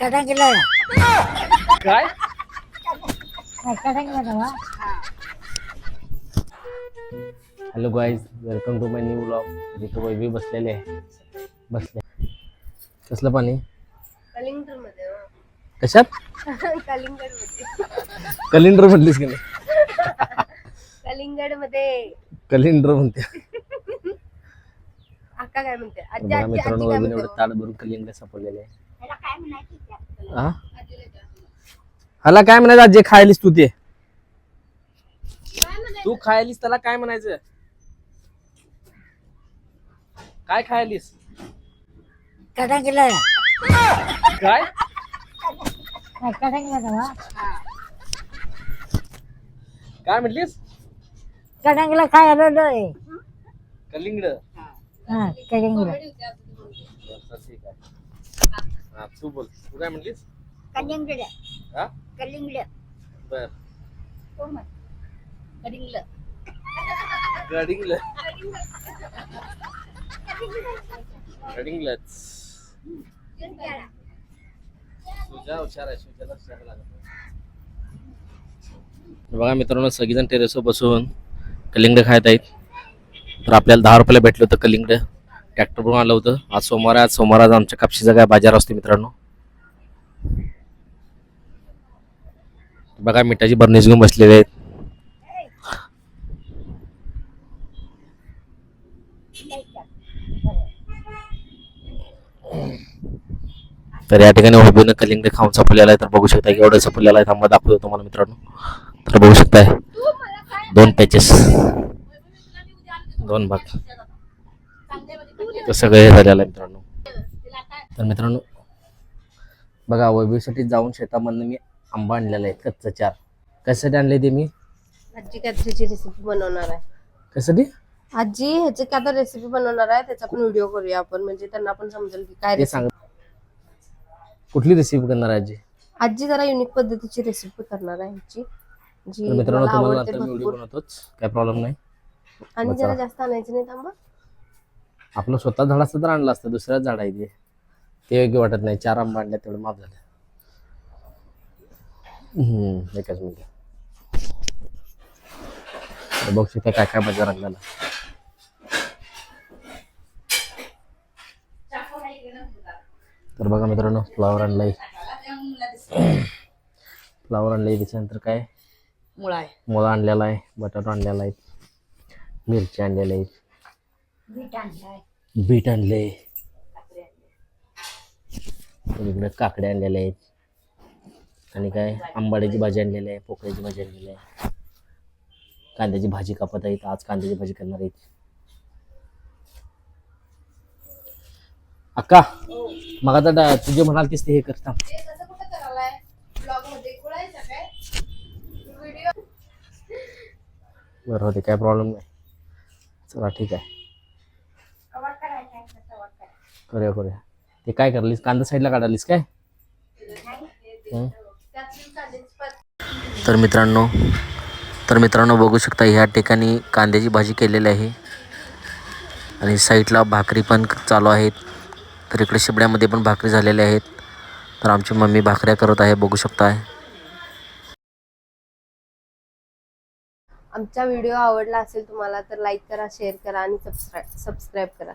कटांगला काय कटांगला hello guys, welcome to my new vlog. इथं वैभी बसलेले आहे. कसलं पाणी? कलिंगड मध्ये कशात? कलिंगड मध्ये कलिंडर म्हणलीस की नाही? कलिंगड मध्ये कलिंडर म्हणते. अक्का काय म्हणते? आजी बघा आजी मित्रांनो, आजी काय वैभीने म्हणते? एवढं ताट भरून कलिंगड सापडलेले आहे. हा? ह्याला काय म्हणायचं? आजी खायलीस तू ते? तू खायलीस त्याला काय म्हणायचं? काय खायलीस? कटांगला काय कटांगला काय म्हटलीस? कटांगला काय आलोय कलिंगड. हा कटांगला ठीक आहे. हा, तू बोल. तू काय म्हटलीस? कलिंगड हा, कलिंगड बर. कलिंगड गडिंगल गडिंगलच. तुझ्या हुशार आहे, तुझ्याला हुशार लागत. बघा मित्रांनो, सगळीजण टेरेसवर बसून कलिंगड खात आहेत. तर आपल्याला 10 रुपयाला भेटलं होतं कलिंगड. ट्रॅक्टरवरून आलं होतं. आज सोमवार आहे. आज सोमवार आज आमच्या कापशीचा काय बाजार असतो मित्रांनो. बघा मिठाची बर्नीस घेऊन बसलेले आहेत. तर या ठिकाणी उभीनं कलिंगड खाऊन सापडलेला आहे. तर बघू शकता की एवढं सापडलेलं आहे. थांबा दाखवतो तुम्हाला मित्रांनो. तर बघू शकताय 2 पॅचेस, 2 भाग. तर सगळं हे झालेलं आहे मित्रांनो. तर मित्रांनो बघा, वैभवीसाठी जाऊन शेतामधनं मी आंबा आणलेला आहे कच्चा 4. कशासाठी आणले ते मी? आजी कात्रीची रेसिपी बनवणार आहे. कशासाठी? आजी ह्याची काय तर रेसिपी बनवणार आहे. त्याचा पण व्हिडिओ करूया आपण, म्हणजे त्यांना पण समजेल की काय ते सांग. कुठली रेसिपी करणार आहे आजी? आजी जरा युनिक पद्धतीची रेसिपी करणार आहे ह्याची, जी तर मित्रांनो मला तुम्हाला आवडते नंतर मी व्हिडिओ भरपूर. बनवतोच, काय प्रॉब्लेम नाही. आणि जरा जास्त आणायचं नाही, थांबा. आपलं स्वतः झाड असतं तर आणलं असतं. दुसऱ्याच झाड आहे ते योग्य वाटत नाही. 4 आंबा आणल्या तेवढं माफ झालं. एकच मिनिट. बघू शकता काय काय बाजार आणलेला. तर बघा मित्रांनो, फ्लावर आणलाय. फ्लावर आणलाय. त्याच्यानंतर काय मुळा आणलेला आहे, बटाटा आणलेला आहे, मिरची आणलेल्या आहेत, बीट आणले, इकडे काकड्या आणलेल्या आहेत, आणि काय आंबाड्याची भाजी आणलेली आहे, पोकळ्याची भाजी आणलेली आहे, कांद्याची भाजी कापत आहेत. आज कांद्याची भाजी करणार आहेत. अक्का मग आता तुझे म्हणाल तेच ते हे करता. बरं होते, काय प्रॉब्लेम नाही. चला ठीक आहे, करूया. ते काय करलीस? कांदा साईडला काढालीस काय? तर मित्रांनो बघू शकता, ह्या ठिकाणी कांद्याची भाजी केलेली आहे आणि साईडला भाकरी पण चालू आहेत. तर इकडे शिबड्यामध्ये पण भाकरी झालेल्या आहेत. तर आमची मम्मी भाकऱ्या करत आहे, बघू शकताय. आमचा व्हिडिओ आवडला असेल तुम्हाला तर लाईक करा, शेअर करा आणि सबस्क्राईब करा.